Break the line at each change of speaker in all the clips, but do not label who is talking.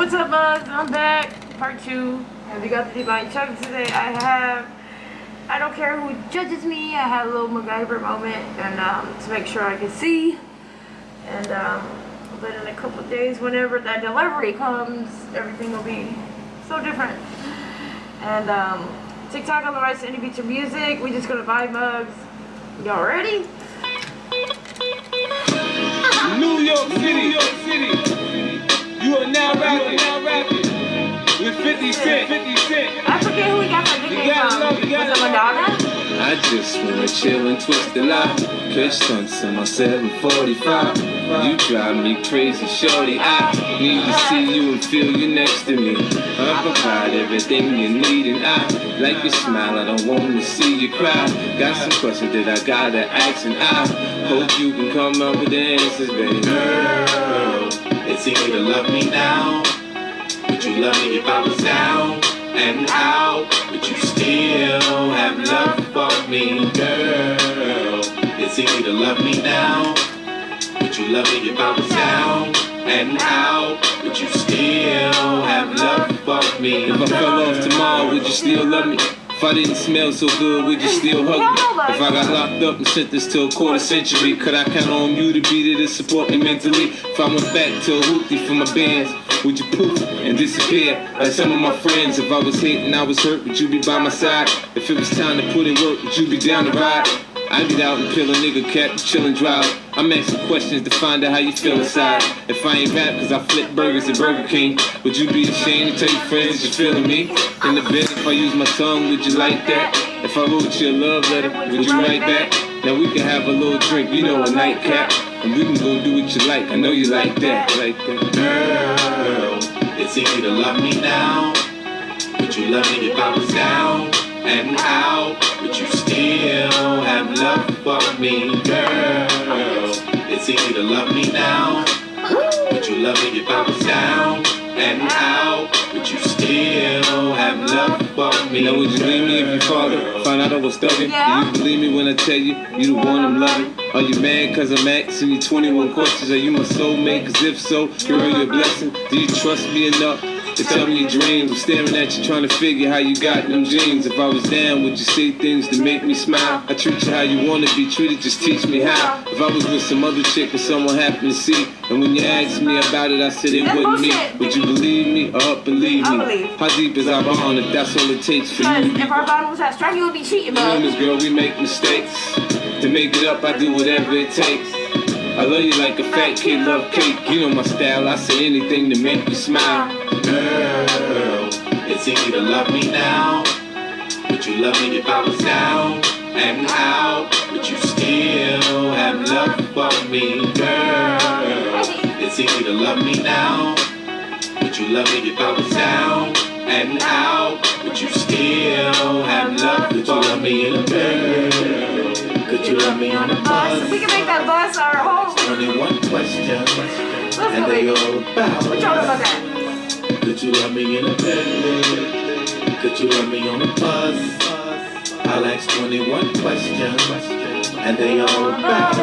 What's up, bugs? I'm back. Part 2. And we got the Divine Chug today. I don't care who judges me. I had a little MacGyver moment and to make sure I can see. And but in a couple of days, whenever that delivery comes, everything will be so different. And TikTok on the rights to any beat your music. We just gonna buy mugs. Y'all ready?
New York City. You are now rapping with 50 Cent.
I forget who we got that nickname from. Was it Madonna?
I just wanna chill and twist the lot. Pitch stunts in my 745. You drive me crazy, shorty. I need to see you and feel you next to me. I provide everything you need, and I like your smile. I don't wanna see you cry. Got some questions that I gotta ask, and I hope you can come up with the answers, baby.
Girl, it's easy to love me now. Would you love me if I was down and out? Would you still have love for me, girl? It's easy to love me now. Would you love me if I was down and out? Would you still have love for me?
If I fell off tomorrow, would you still love me? If I didn't smell so good, would you still hug me? If I got locked up and sentenced to a quarter century, could I count on you to be there to support me mentally? If I went back to a hoopty for my bands, would you poof and disappear like some of my friends? If I was hit and I was hurt, would you be by my side? If it was time to put in work, would you be down to ride? I get out and peel a nigga cap, chill and drive. I'm asking questions to find out how you feel inside. If I ain't rap cause I flip burgers at Burger King, would you be ashamed to tell your friends that you're feeling me? In the bed, if I use my tongue, would you like that? If I wrote you a love letter, would you write back? Now we can have a little drink, you know, a nightcap, and we can go do what you like. I know you like that,
Girl, it's easy to love me now. Would you love me if I was down and out? Would you still have love for me, girl? It's easy to love me now. Would you love me if I was down and out? Would you still have love for me?
Now would you leave me if your father found out I was stubborn?
Yeah.
Do you believe me when I tell you you the one I'm loving? Are you mad cause I'm asking you 21 questions? Are you my soulmate? Cause if so, girl, you're a blessing. Do you trust me enough to tell me your dreams? I'm staring at you trying to figure how you got them jeans. If I was down, would you say things to make me smile? I treat you how you want to be treated, just teach me how. If I was with some other chick and someone happened to see, and when you asked me about it, I said it wasn't me, would you believe me or up and leave me? How deep is our bond if that's all it takes for you?
If our bond was that strong, you would be cheating,
You
bro.
know this girl, we make mistakes. To make it up, I do whatever it takes. I love you like a fat kid love cake. You know my style, I say anything to make you smile.
Girl, it's easy to love me now. Would you love me if I was down and out? Would you still have love for me, girl? It's easy to love me now. Would you love me if I was down and out? Would you still have love? Could you love me in a bed? Could you love me on a bus?
We can make that bus our home.
Only one question,
Let's
and
go,
they
baby.
all about
What y'all know about that?
Could you love me in a bed? Could you love me on a bus? I'll ask 21 questions, and they all about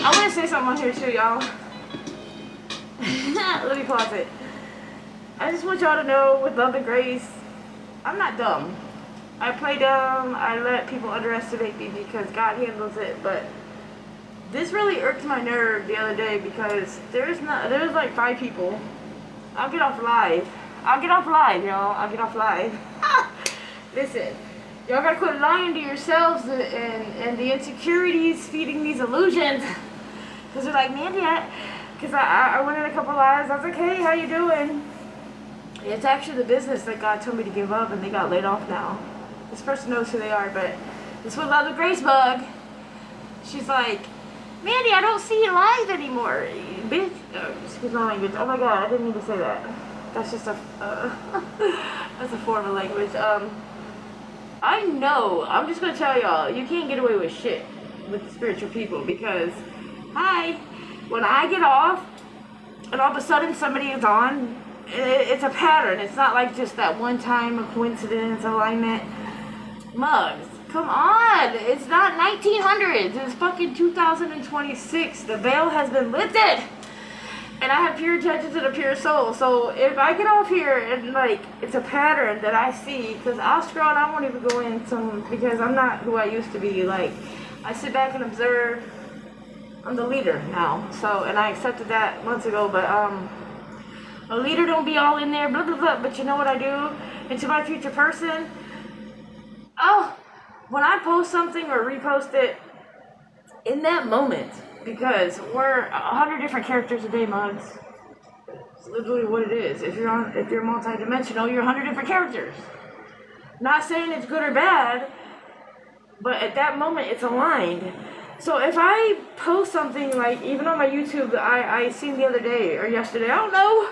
I want to say something on here too, y'all. Let me pause it. I just want y'all to know, with love and grace, I'm not dumb. I play dumb. I let people underestimate me because God handles it. But this really irked my nerve the other day because there's like 5 people. I'll get off live, y'all. I'll get off live. Listen, y'all gotta quit lying to yourselves and the insecurities feeding these illusions. Because they're like, Mandy, because I went in a couple lives. I was like, hey, how you doing? It's actually the business that God told me to give up, and they got laid off now. This person knows who they are, but this was Love the Grace Bug. She's like, Mandy, I don't see you live anymore. Bitch, excuse my language. Oh my God, I didn't mean to say that. That's just a, that's a form of language. I know, I'm just gonna tell y'all, you can't get away with shit with spiritual people because, hi, when I get off and all of a sudden somebody is on, it's a pattern. It's not like just that one time, a coincidence, alignment. Mugs, come on. It's not 1900s. It's fucking 2026. The veil has been lifted. And I have pure intentions and a pure soul. So if I get off here and like it's a pattern that I see, because I'll scroll and I won't even go in some because I'm not who I used to be. Like I sit back and observe. I'm the leader now. So and I accepted that months ago. But a leader don't be all in there, blah blah blah. But you know what I do? And to my future person, when I post something or repost it, in that moment, because we're 100 different characters a day, Mugs. It's literally what it is. If you're multi-dimensional, you're 100 different characters. Not saying it's good or bad, but at that moment, it's aligned. So if I post something like, even on my YouTube that I seen the other day or yesterday, I don't know.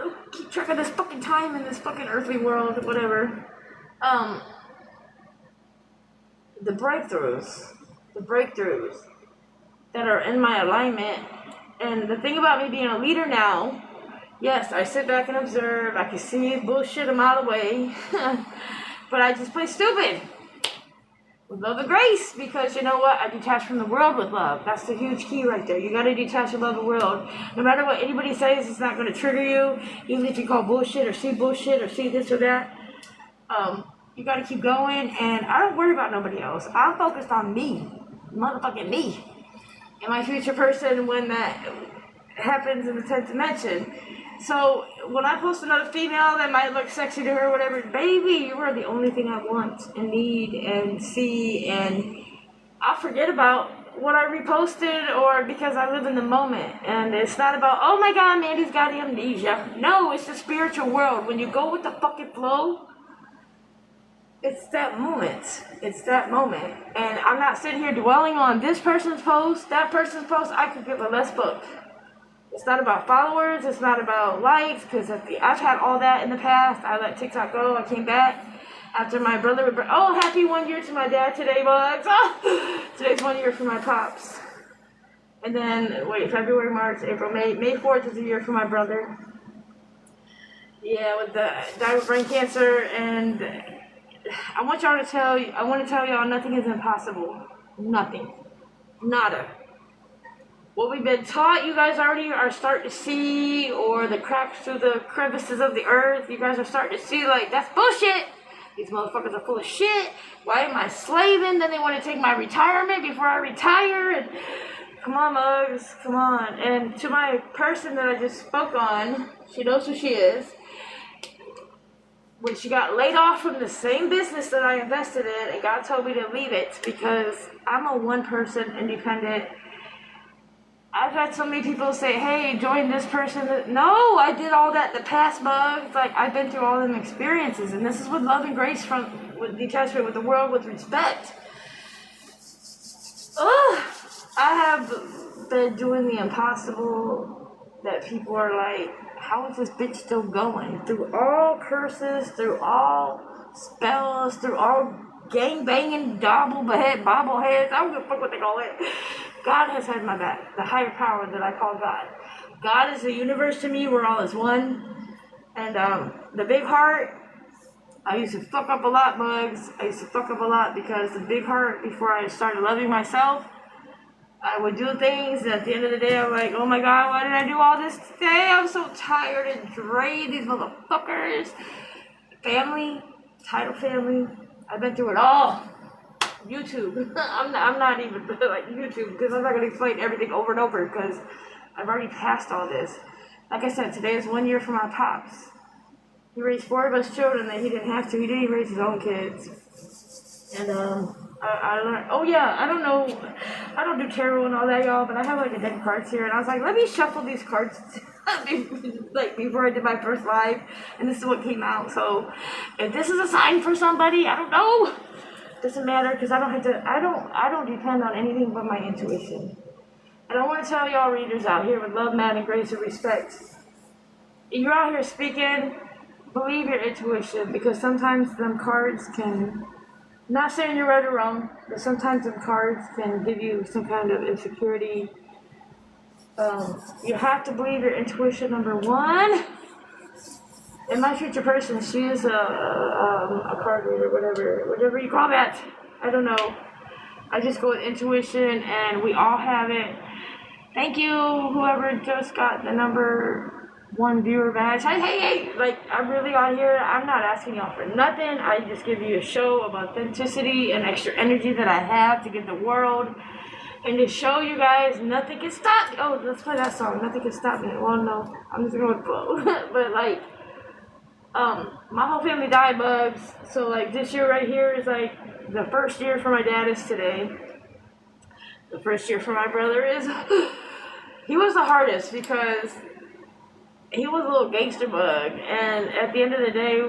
I'll keep track of this fucking time in this fucking earthly world, whatever. The breakthroughs that are in my alignment. And the thing about me being a leader now, yes, I sit back and observe. I can see bullshit a mile away. But I just play stupid with love and grace, because you know what? I detach from the world with love. That's the huge key right there. You gotta detach and love the world. No matter what anybody says, it's not gonna trigger you. Even if you call bullshit or see this or that. You gotta keep going, and I don't worry about nobody else. I'm focused on me. Motherfucking me. And my future person when that happens in the 10th dimension. So when I post another female that might look sexy to her or whatever, baby, you are the only thing I want and need and see, and I'll forget about what I reposted or because I live in the moment. And it's not about, oh my god, Mandy's got amnesia. No, it's the spiritual world. When you go with the fucking flow, it's that moment. It's that moment. And I'm not sitting here dwelling on this person's post, that person's post. I could give a less fuck. It's not about followers. It's not about likes. Because I've had all that in the past. I let TikTok go. I came back after my brother. Happy 1 year to my dad today, Bugs. Today's 1 year for my pops. And then, February, March, April, May. May 4th is a year for my brother. Yeah, died with brain cancer. And I want to tell y'all nothing is impossible. Nothing. Nada. What we've been taught, you guys already are starting to see, or the cracks through the crevices of the earth, you guys are starting to see, like, that's bullshit. These motherfuckers are full of shit. Why am I slaving? Then they want to take my retirement before I retire. And come on, Mugs, come on. And to my person that I just spoke on, she knows who she is. When she got laid off from the same business that I invested in, and God told me to leave it because I'm a one-person independent. I've had so many people say, hey, join this person. No, I did all that in the past, Bugs. Like, I've been through all them experiences, and this is with love and grace, with detachment with the world, with respect. I have been doing the impossible that people are like, how is this bitch still going? Through all curses, through all spells, through all gang-banging, bobbleheads, I don't give a fuck what they call it. God has had my back, the higher power that I call God. God is the universe to me, we're all as one. And the big heart, I used to fuck up a lot, Mugs. I used to fuck up a lot because the big heart, before I started loving myself, I would do things, and at the end of the day, I'm like, oh my god, why did I do all this today? I'm so tired and drained, these motherfuckers. Family, title family, I've been through it all. YouTube. I'm not even like YouTube, because I'm not going to explain everything over and over, because I've already passed all this. Like I said, today is 1 year for my pops. He raised 4 of us children that he didn't have to. He didn't even raise his own kids. And I learned, I don't do tarot and all that, y'all, but I have like a deck of cards here, and I was like, let me shuffle these cards like before I did my first live, and this is what came out. So if this is a sign for somebody, I don't know. Doesn't matter, because I don't depend on anything but my intuition. And I want to tell y'all readers out here with love, man, and grace and respect, if you're out here speaking, believe your intuition, because sometimes them cards can, not saying you're right or wrong, but sometimes them cards can give you some kind of insecurity. You have to believe your intuition, number one. And my future person, she is a card reader, whatever you call that. I don't know. I just go with intuition, and we all have it. Thank you, whoever just got the #1 viewer badge. Hey, like, I'm really on here. I'm not asking y'all for nothing. I just give you a show of authenticity and extra energy that I have to give the world. And to show you guys, nothing can stop me. Oh, let's play that song. Nothing can stop me. Well, no, I'm just going to flow. But, like, my whole family died, Bugs. So, like, this year right here is, like, the first year for my dad is today. The first year for my brother is... He was the hardest because he was a little gangster bug. And at the end of the day,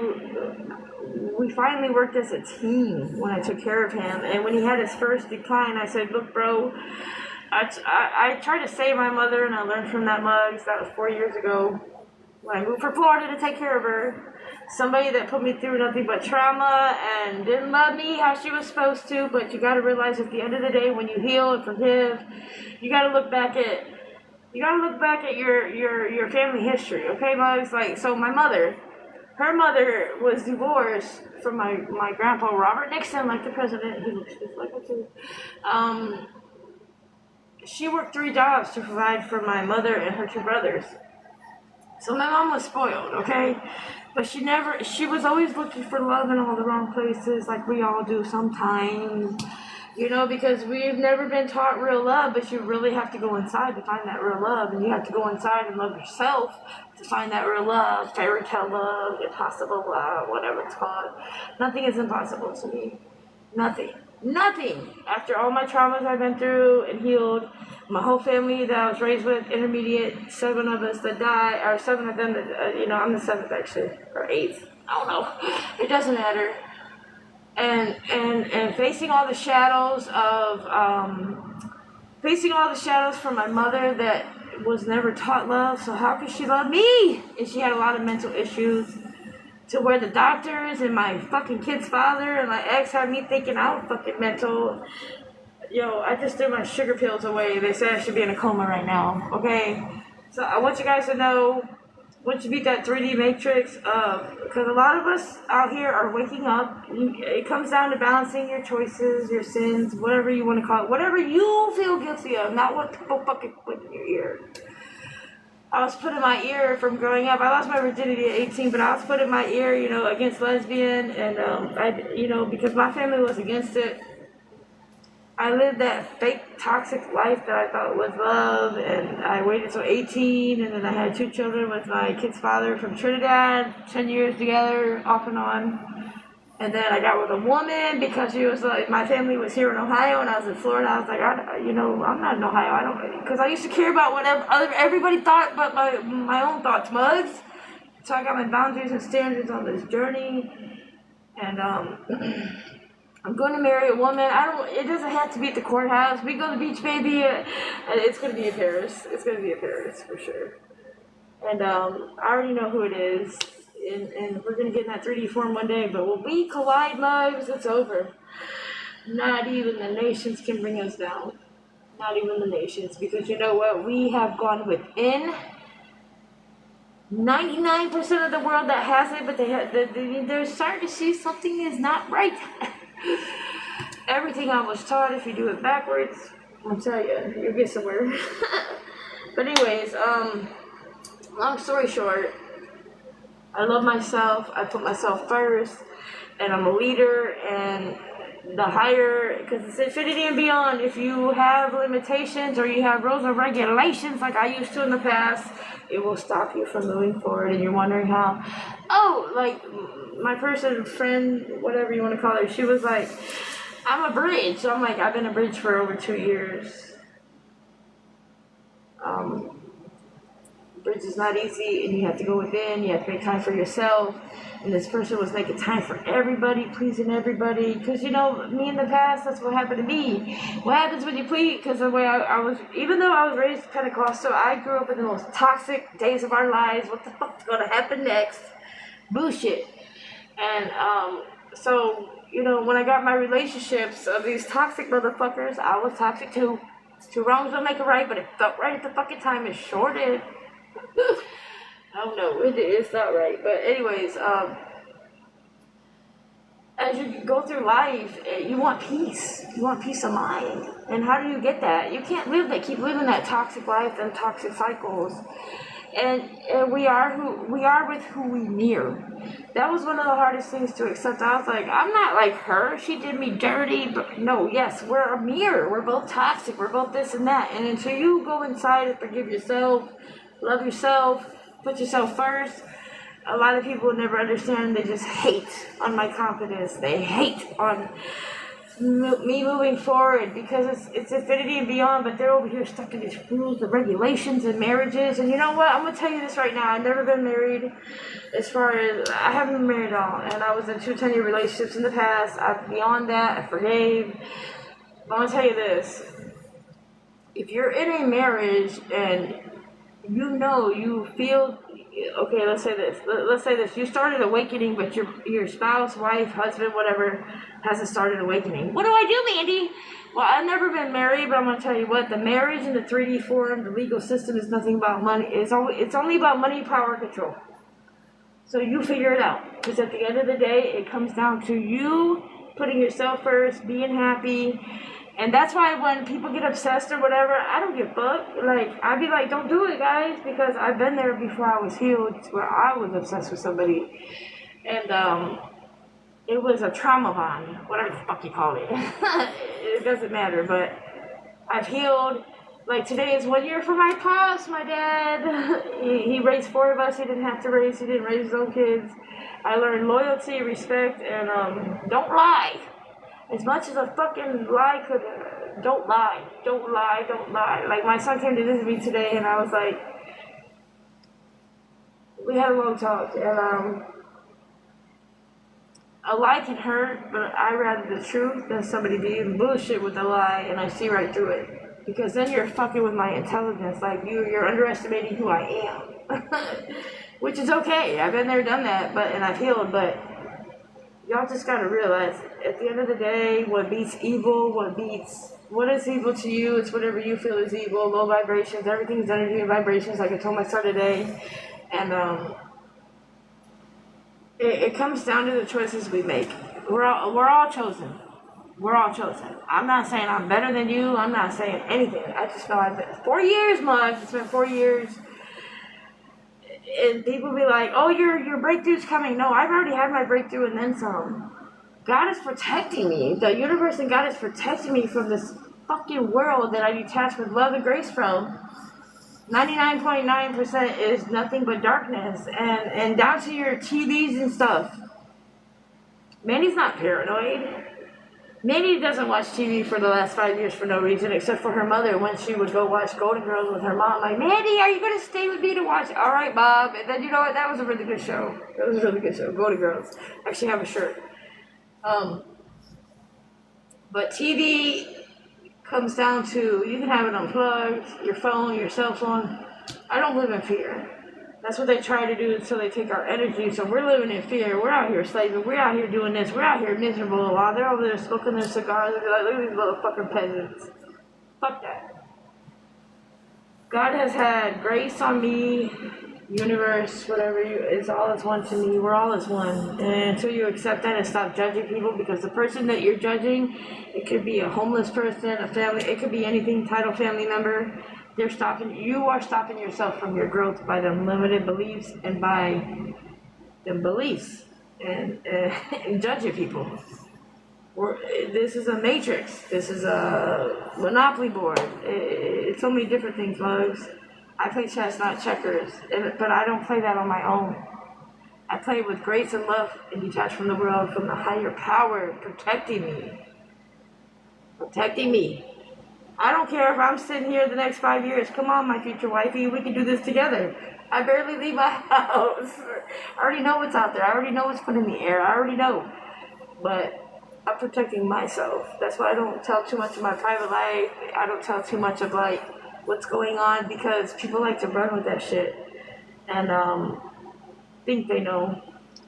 we finally worked as a team when I took care of him. And when he had his first decline, I said, look, bro, I tried to save my mother, and I learned from that, Mugs. That was 4 years ago when I moved from Florida to take care of her. Somebody that put me through nothing but trauma and didn't love me how she was supposed to. But you got to realize at the end of the day, when you heal and forgive, you got to look back at your family history, okay, Mugs? Like, so my mother, her mother was divorced from my grandpa, Robert Nixon, like the president. He looks just like him too. She worked 3 jobs to provide for my mother and her 2 brothers. So my mom was spoiled, okay? But she was always looking for love in all the wrong places, like we all do sometimes. You know, because we've never been taught real love, but you really have to go inside to find that real love. And you have to go inside and love yourself to find that real love, fairy tale love, impossible love, whatever it's called. Nothing is impossible to me. Nothing. Nothing. After all my traumas I've been through and healed, my whole family that I was raised with, intermediate, 7 of us that died, or 7 of them that, I'm the 7th actually, or 8th. I don't know. It doesn't matter. And facing all the shadows from my mother that was never taught love, so how could she love me? And she had a lot of mental issues to where the doctors and my fucking kid's father and my ex had me thinking I was fucking mental. Yo, I just threw my sugar pills away. They said I should be in a coma right now, okay? So I want you guys to know, once you beat that 3D matrix, because a lot of us out here are waking up. It comes down to balancing your choices, your sins, whatever you want to call it, whatever you feel guilty of, not what people fucking put in your ear. I was put in my ear from growing up. I lost my virginity at 18, but I was put in my ear, against lesbian, and because my family was against it. I lived that fake toxic life that I thought was love, and I waited till 18, and then I had 2 children with my kid's father from Trinidad, 10 years together, off and on. And then I got with a woman because she was like, my family was here in Ohio, and I was in Florida. I was like, I'm not in Ohio. Because I used to care about what everybody thought, but my own thoughts, Mugs. So I got my boundaries and standards on this journey, and I'm going to marry a woman. It doesn't have to be at the courthouse. We go to the beach, baby. It's going to be in Paris. It's going to be in Paris for sure. And I already know who it is. And we're going to get in that 3D form one day. But when we collide, Mugs, it's over. Not even the nations can bring us down. Not even the nations. Because you know what? We have gone within. 99% of the world that has it, but they're starting to see something is not right. Everything I was taught, if you do it backwards, I'll tell you, you'll get somewhere. But anyways, long story short, I love myself, I put myself first, and I'm a leader, and the higher, because it's infinity and beyond, if you have limitations or you have rules and regulations like I used to in the past, it will stop you from moving forward, and you're wondering how. Oh, like, my friend, whatever you want to call her, she was like, I'm a bridge. So I'm like, I've been a bridge for over 2 years. Bridge is not easy, and you have to go within, you have to make time for yourself. And this person was making time for everybody, pleasing everybody. Because, me in the past, that's what happened to me. What happens when you please? Because the way I was, even though I was raised Pentecostal, I grew up in the most toxic days of our lives. What the fuck's going to happen next? Bullshit. And so, when I got my relationships of these toxic motherfuckers, I was toxic too. 2 wrongs don't make a right, but it felt right at the fucking time. It sure did. I don't know, it's not right. But anyways, as you go through life, you want peace. You want peace of mind. And how do you get that? You can't keep living that toxic life and toxic cycles. And we are with who we mirror. That was one of the hardest things to accept. I was like, I'm not like her. She did me dirty. But no, yes, we're a mirror. We're both toxic. We're both this and that. And until you go inside and forgive yourself, love yourself, put yourself first, a lot of people never understand. They just hate on my confidence. They hate on me moving forward because it's infinity and beyond, but they're over here stuck in these rules and regulations and marriages. And you know what? I'm going to tell you this right now. I've never been married. As far as I haven't been married at all, and I was in 2 10-year relationships in the past. Beyond that, I forgave. I'm going to tell you this. If you're in a marriage and you feel, okay, let's say this. You started awakening, but your spouse, wife, husband, whatever, hasn't started awakening. What do I do, Mandy? Well, I've never been married, but I'm going to tell you what, the marriage in the 3D form, the legal system is nothing about money. It's only about money, power, control. So you figure it out. Because at the end of the day, it comes down to you putting yourself first, being happy. And that's why when people get obsessed or whatever, I don't give a fuck. Like, I'd be like, don't do it, guys, because I've been there before I was healed, where I was obsessed with somebody. And it was a trauma bond, whatever the fuck you call it. It doesn't matter, but I've healed. Like, today is 1 year for my pops, my dad. He raised 4 of us. He didn't have to raise. He didn't raise his own kids. I learned loyalty, respect, and don't lie. As much as a fucking lie could, don't lie. Like, my son came to visit me today, and I was like, we had a long talk, and a lie can hurt, but I rather the truth than somebody being bullshit with a lie, and I see right through it. Because then you're fucking with my intelligence, like you're underestimating who I am. Which is okay, I've been there, done that, and I've healed, but y'all just gotta realize, at the end of the day, what beats evil, what is evil to you, it's whatever you feel is evil, low vibrations, everything's energy and vibrations, like I told my son today. And it comes down to the choices we make. We're all chosen. We're all chosen. I'm not saying I'm better than you, I'm not saying anything. I just know I've been 4 years, Mug, it's been 4 years. And people be like, oh, your breakthrough's coming. No, I've already had my breakthrough and then some. God is protecting me. The universe and God is protecting me from this fucking world that I detach with love and grace from. 99.9% is nothing but darkness. And down to your TVs and stuff. Mandy's not paranoid. Mandy doesn't watch TV for the last 5 years for no reason, except for her mother when she would go watch Golden Girls with her mom. Like, Mandy, are you going to stay with me to watch? All right, Bob. And then, you know what? That was a really good show. Golden Girls. I actually have a shirt. But TV comes down to, you can have it unplugged, your phone, your cell phone. I don't live in fear. That's what they try to do until they take our energy. So we're living in fear. We're out here slaving. We're out here doing this. We're out here miserable while they're over there smoking their cigars. They're like, look at these motherfucking peasants. Fuck that. God has had grace on me, universe, whatever it's all as one to me. We're all as one. And until you accept that and stop judging people, because the person that you're judging, it could be a homeless person, a family, it could be anything, title family member. You are stopping yourself from your growth by them limited beliefs and by them beliefs and judging people. This is a matrix. This is a Monopoly board. It's so many different things, Mugs. I play chess, not checkers, but I don't play that on my own. I play with grace and love and detach from the world, from the higher power protecting me. Protecting me. I don't care if I'm sitting here the next 5 years. Come on, my future wifey, we can do this together. I barely leave my house. I already know what's out there. I already know what's put in the air. I already know. But I'm protecting myself. That's why I don't tell too much of my private life. I don't tell too much of, like, what's going on, because people like to run with that shit. And think they know.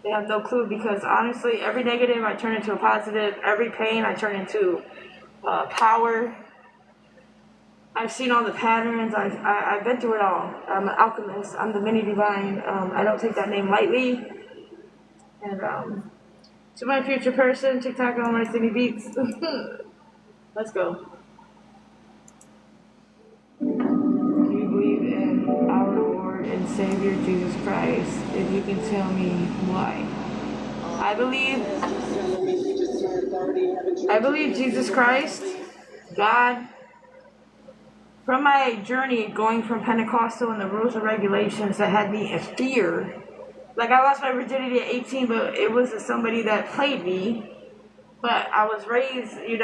They have no clue, because honestly, every negative I turn into a positive. Every pain I turn into power. I've seen all the patterns. I've been through it all. I'm an alchemist. I'm the mini divine. I don't take that name lightly. And To my future person, TikTok on my city beats. Let's go. Do you believe in our Lord and Savior Jesus Christ? If you can tell me why. I believe Jesus Christ, God. From my journey going from Pentecostal and the rules and regulations that had me in fear. Like, I lost my virginity at 18, but it was somebody that played me. But I was raised, you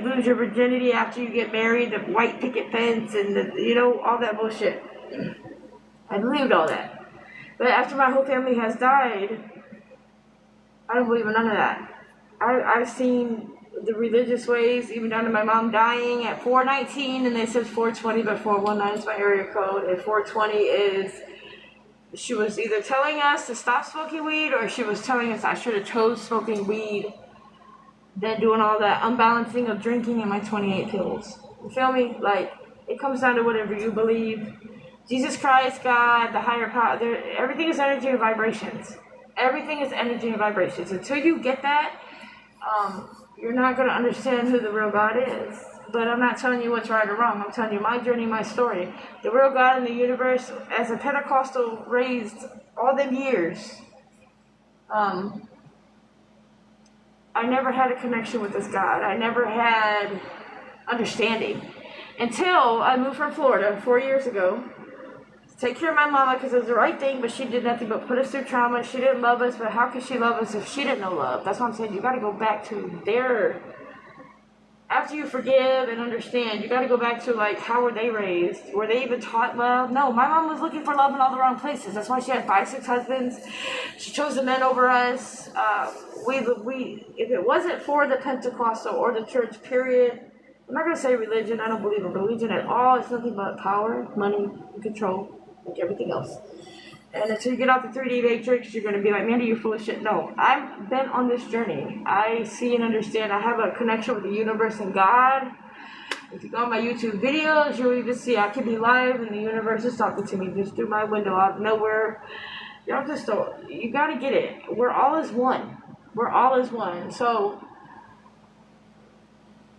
lose your virginity after you get married, the white picket fence and all that bullshit. I believed all that. But after my whole family has died, I don't believe in none of that. I've seen the religious ways, even down to my mom dying at 419, and they said 420, but 419 is my area code, and 420 is, she was either telling us to stop smoking weed, or she was telling us I should have chose smoking weed than doing all that unbalancing of drinking in my 28 pills. You feel me? Like, it comes down to whatever you believe. Jesus Christ, God, the higher power, everything is energy and vibrations. Everything is energy and vibrations. Until you get that, you're not going to understand who the real God is. But I'm not telling you what's right or wrong. I'm telling you my journey, my story. The real God in the universe, as a Pentecostal raised all them years, I never had a connection with this God. I never had understanding. Until I moved from Florida 4 years ago. Take care of my mama because it was the right thing, but she did nothing but put us through trauma. She didn't love us, but how could she love us if she didn't know love? That's what I'm saying. You got to go back to their... After you forgive and understand, you got to go back to, like, how were they raised? Were they even taught love? No, my mom was looking for love in all the wrong places. That's why she had 5, 6 husbands. She chose the men over us. If it wasn't for the Pentecostal or the church, period, I'm not going to say religion. I don't believe in religion at all. It's nothing but power, money, and control. Like everything else. And until you get off the 3D matrix, you're going to be like, Mandy, you're full of shit. No, I've been on this journey. I see and understand. I have a connection with the universe and God. If you go on my YouTube videos, you'll even see I can be live and the universe is talking to me just through my window out of nowhere. Y'all just don't, you got to get it. We're all as one. We're all as one. So,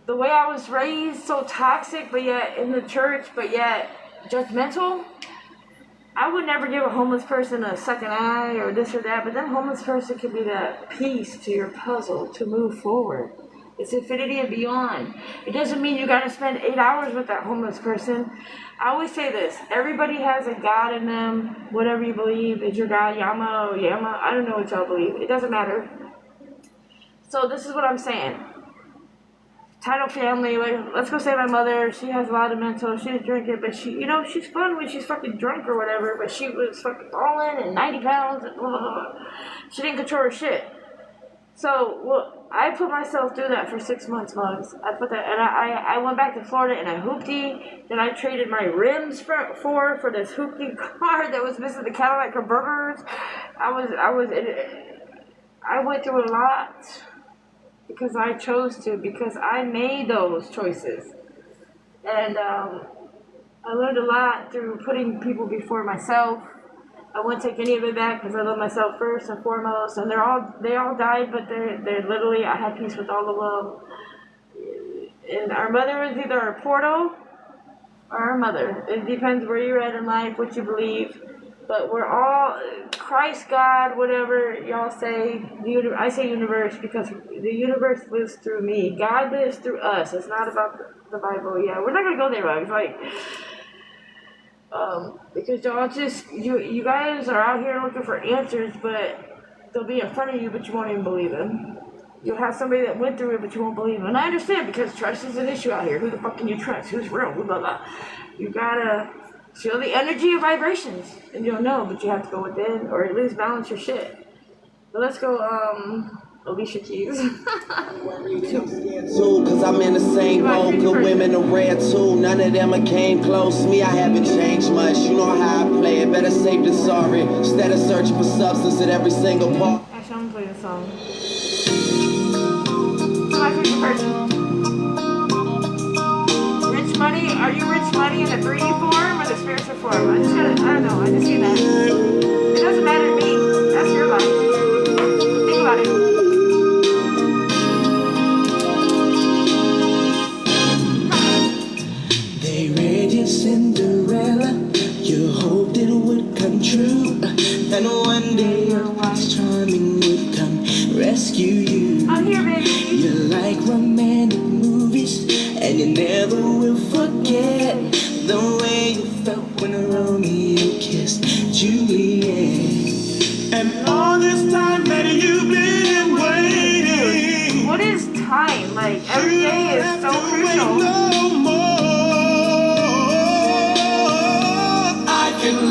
the way I was raised, so toxic, but yet in the church, but yet judgmental, I would never give a homeless person a second eye or this or that, but that homeless person can be that piece to your puzzle to move forward. It's infinity and beyond. It doesn't mean you got to spend 8 hours with that homeless person. I always say this, everybody has a God in them, whatever you believe. Is your God Yama or Yama? I don't know what y'all believe. It doesn't matter. So this is what I'm saying. Title family, like, let's go say my mother, she has a lot of mental, she was drinking, but she, she's fun when she's fucking drunk or whatever, but she was fucking falling and 90 pounds and blah, blah, blah. She didn't control her shit. So, I put myself through that for 6 months, Mugs. I put that, and I went back to Florida and I hoopty, then I traded my rims for this hoopty car that was missing the Cadillac converters. I went through a lot. Because I chose to, because I made those choices. And I learned a lot through putting people before myself. I wouldn't take any of it back because I love myself first and foremost. And they all died, but they're literally, I had peace with all of them. And our mother is either our portal or our mother. It depends where you're at in life, what you believe. But we're all, Christ, God, whatever y'all say, I say universe because the universe lives through me. God lives through us. It's not about the Bible. Yeah, we're not going to go there, Bugs. Like, because y'all just, you guys are out here looking for answers, but they'll be in front of you, but you won't even believe them. You'll have somebody that went through it, but you won't believe them. And I understand because trust is an issue out here. Who the fuck can you trust? Who's real? Blah, blah, blah. You gotta feel the energy of vibrations, and you'll know, but you have to go within, or at least balance your shit. But let's go, Alicia Keys.
Cause I'm in the same boat, good women are rare too. None of them came close, me I haven't changed much. You know how I play it, better safe than sorry. Instead of searching for substance at every single part.
Actually, I'm gonna play this song. My favorite person. Rich Money, are you Rich Money in the 3D form or the spiritual form? I don't know, I just see that. It doesn't matter to me. That's your life. Think about it.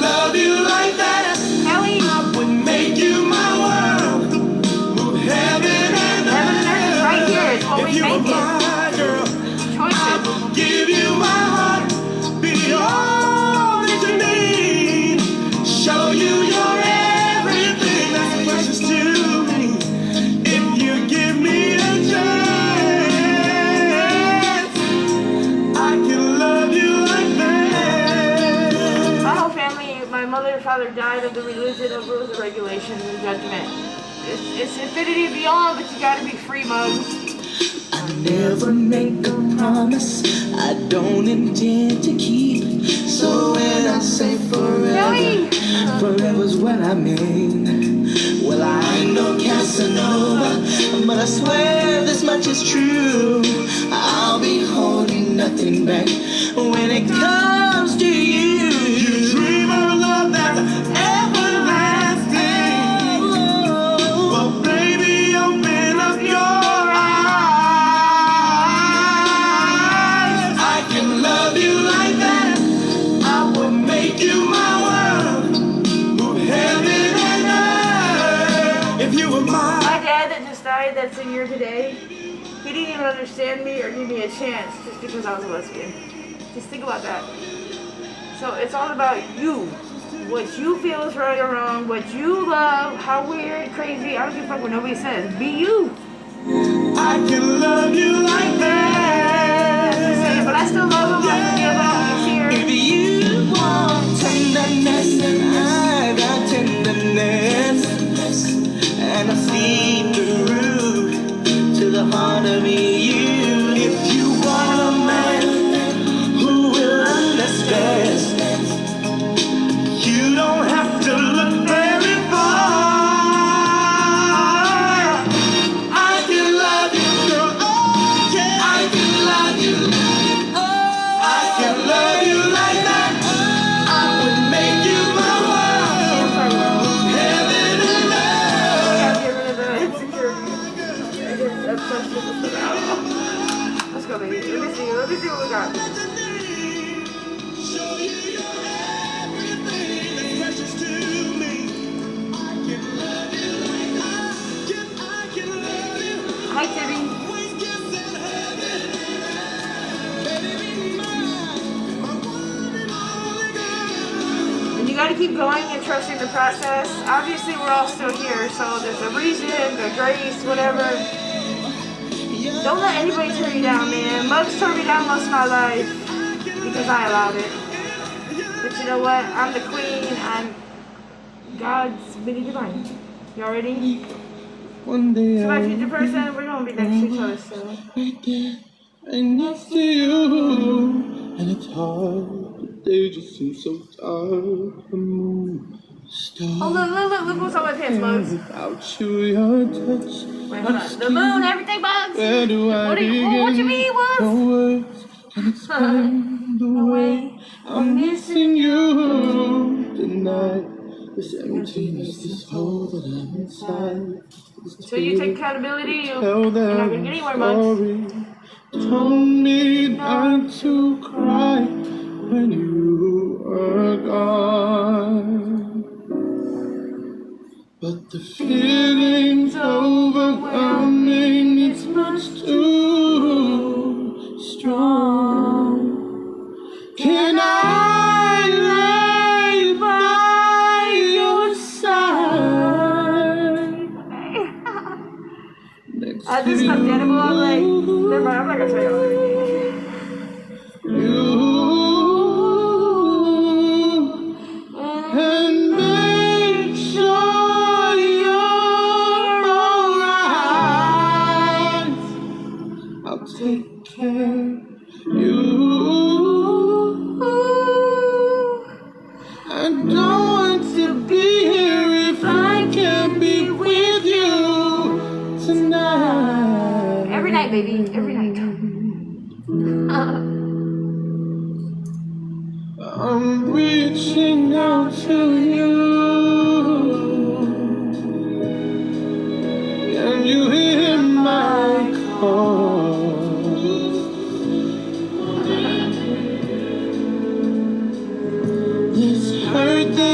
love you like that.
Kelly,
I would make you my world. Move heaven and
Heaven and Earth is right here. It's what
if
we
you were
make it.
my girl,
Choices.
give you my heart, be all that you need, show you your everything that's precious to me. If you give me a chance, I can love you like that.
My whole family, my mother and father died of the religion of rules and regulations and judgment. It's infinity beyond, but you gotta be free, Mug.
I never make a promise I don't intend to keep. So when I say forever,
Kelly!
forever's what I mean. Well, I ain't no Casanova, but I swear this much is true. I'll be holding nothing back when it comes to you.
You dream of love that's everlasting. Well, baby, open up your eyes. I can love you like that. I will make you my world. Move heaven and earth. If you were mine.
My dad that just died, that's in here today, he didn't even understand me or give me a chance just because I was a lesbian. Just think about that. So it's all about you. What you feel is right or wrong, what you love, how weird, crazy, I don't give a fuck what nobody says. Be you.
I can love you like that.
But I still love him, I forgive him, he's here.
If you want tenderness, I got tenderness, and I see through to the heart of you.
If you want a man who will understand, you don't have to look very far. I can love you, girl. Oh, yeah. I can love you. I can love you like that. I would make you my world. Heaven and earth.
Get rid of the insecurity. I get obsessed with this now. Let's go, baby. Let me see what we got.
Show you your everything that's precious to me. I can love you like I can love you.
Hi, Tibby.
Always kiss in heaven. Baby, mine, my one and only girl.
And you gotta keep going and trusting the process. Obviously, we're all still here, so there's a reason, a grace, whatever. Don't let anybody tear you down, man. Mugs tore me down most of my life because I allowed it. But you know what? I'm the queen. I'm God's mini divine. Y'all ready?
One day
So my
I'll
future person, we're gonna be next to each other soon.
be right there and next to you. And it's hard, the day just seems so dark. The moon, the stars.
Oh, look what's on my pants, Mugs.
Without you, your touch.
Wait, hold on. The moon, everything, Bugs.
Where do I
What you mean,
No
what?
words can explain the way I'm missing you tonight. This emptiness, this hole that I'm inside.
So you take accountability,
Tell
you're not
them
gonna get anywhere, Mugs.
story. Told me not to cry when you were gone. But the feeling's overwhelming, it's much too strong. Can I lay by your side? Next
I just stuffed animal. I'm like, never mind, I'm not gonna tell you.
you and make sure you're alright. I'll take care of you. I don't want to be here if I can't be with you tonight.
Every night, baby, every night.
I'm reaching out to you. Can you hear my call? This hurt that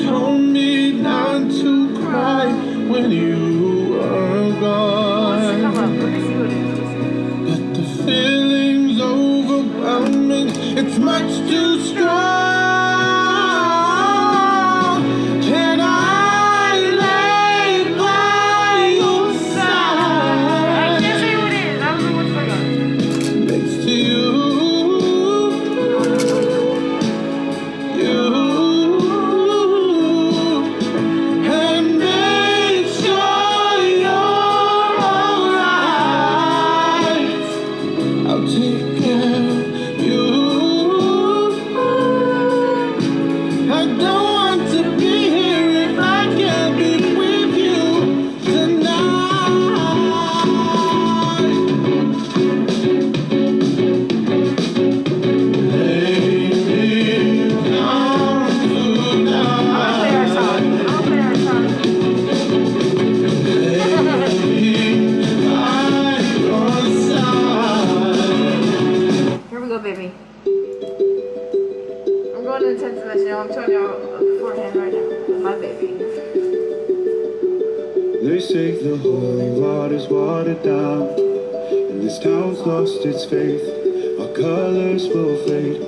told me not to cry when you were gone.
Come up. Let me see what it is.
But the feeling's overwhelming. It's much too strong. Can I lay by your
I
side
can't say what it is. I don't know what's going on.
next to you? And make sure you're alright. I'll take care of you. I don't want to be here if I can't be with you tonight. Lay me down tonight.
Play our song. I'll play our song. Here we go, baby. I'm going to the 10th dimension. I'm telling y'all beforehand right now. My baby.
They say the holy water's watered down, and this town's lost its faith. Our colors will fade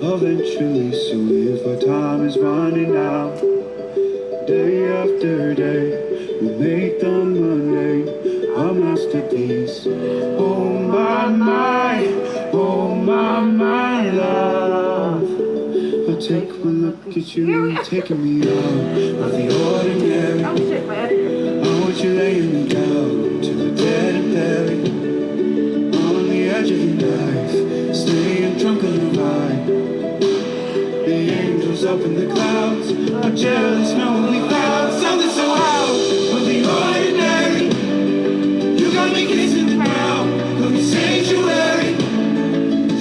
eventually, so if our time is running out, day after day, we'll make the Monday our masterpiece. Oh my, love. I'll take one look at you, taking me out of the ordinary.
Oh shit, my editor.
I want you laying me down to the dead and buried on the edge of your knife, staying drunk on the ride. The angels up in the clouds are jealous, knowing we found something so out of the ordinary. You got me kissing the ground of your sanctuary,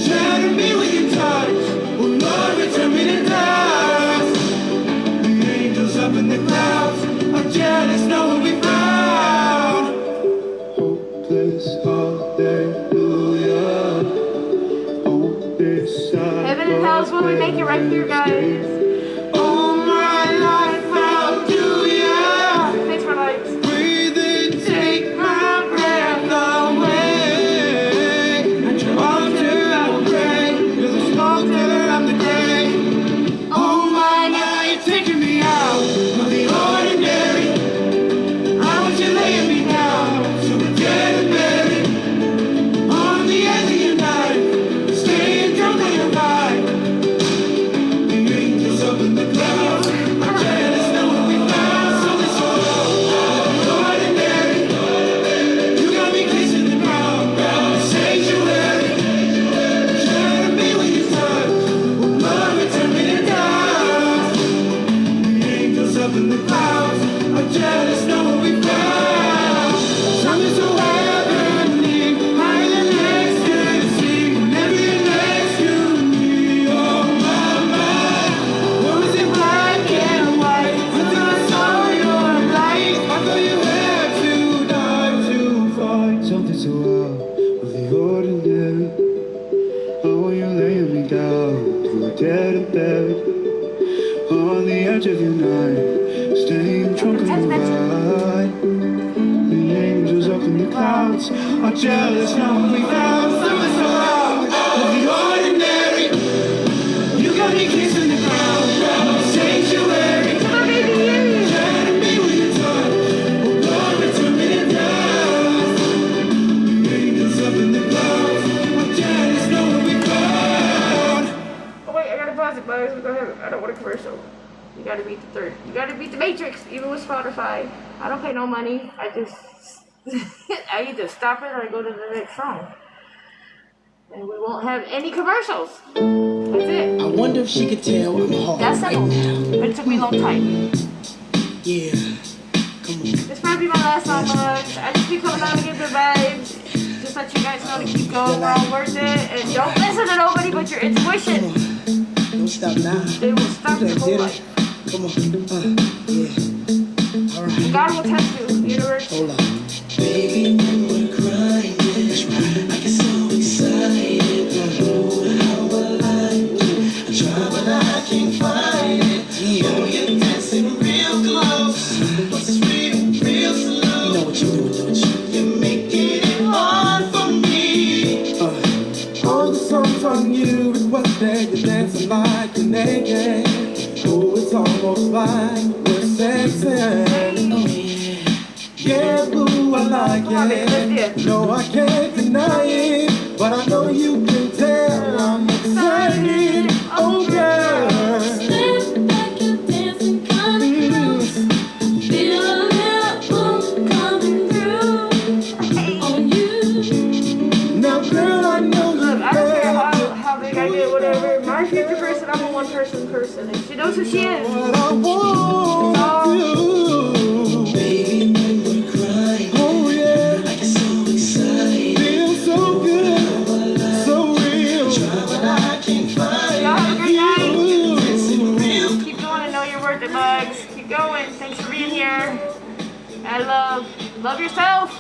shatter me with your touch. Oh Lord, return me to dust. The angels up in the clouds are jealous, knowing we found hopeless hallelujah. Hope this side
Heaven and hell's when we make it right here, guys.
all my life I'll do ya.
Thanks for likes.
Breathe in, take my breath away. At your altar I will pray. You're the sculptor of the day. Oh my, you're taking me out of the ordinary. I want you laying me down so we're dead and buried on the edge of your night, staying drunk on your vibe. The angels up in the clouds are jealous, knowing we found something so ordinary. You got me kissing the ground, sanctuary. Shatter me with your touch. Oh Lord, return me to dust. The angels up in the clouds are jealous, knowing we found something so heavenly, higher than ecstasy. Whenever you're next to me, oh my. What was it black and white until I saw your light? I thought you had to die to fight
something so out of the ordinary. How are you laying me down to a dead and buried on the edge of your night, staying drunk on the ride. The angels up in the clouds are jealous, knowing we found something so out of the ordinary. You got me kissing the ground, sanctuary.
Come on, baby.
Shatter me with your touch. Oh Lord, return me to dust. The angels up in the clouds are jealous, knowing we found.
Oh wait, I gotta pause it, guys. Go ahead. I don't want a commercial. You gotta beat the third. You gotta beat the Matrix, even with Spotify. I don't pay no money. I just I either stop it or I go to the next song. And we won't have any commercials. That's it.
I wonder if she could tell I'm hard
That's
right
settled.
now.
But it took me a long time.
Yeah. Come on.
This might be my last song, but I just keep coming out to get the vibes. Just let you guys know to keep going. We're all worth it. And don't listen to nobody but your intuition.
Don't stop now.
They will stop
You
your
done
whole
did
life.
it. Come on. Yeah. All right.
God will test you, universe.
Hold on. Baby, you were crying. That's right. I get so excited. I know how I like it. I try, but I can't find it. Oh, you're dancing
like we're sexing. Yeah, boo, I like it. No, I can't deny it, but I know you can tell I'm excited. Oh, girl.
Stand back and dancing, coming through. Feel a little boom coming through on you.
Now, girl, I know you
Look, I don't care how big I get, whatever. My future person, I'm a one-person person, and she knows who she is.
what I want to.
Baby, when we're crying,
Oh, yeah.
I get so excited.
Feels so good, so real.
But I can't find
Y'all have a great night.
Ooh.
it real.
Keep going and know you're worth it, Bugs. Keep going. Thanks for being here. I love yourself.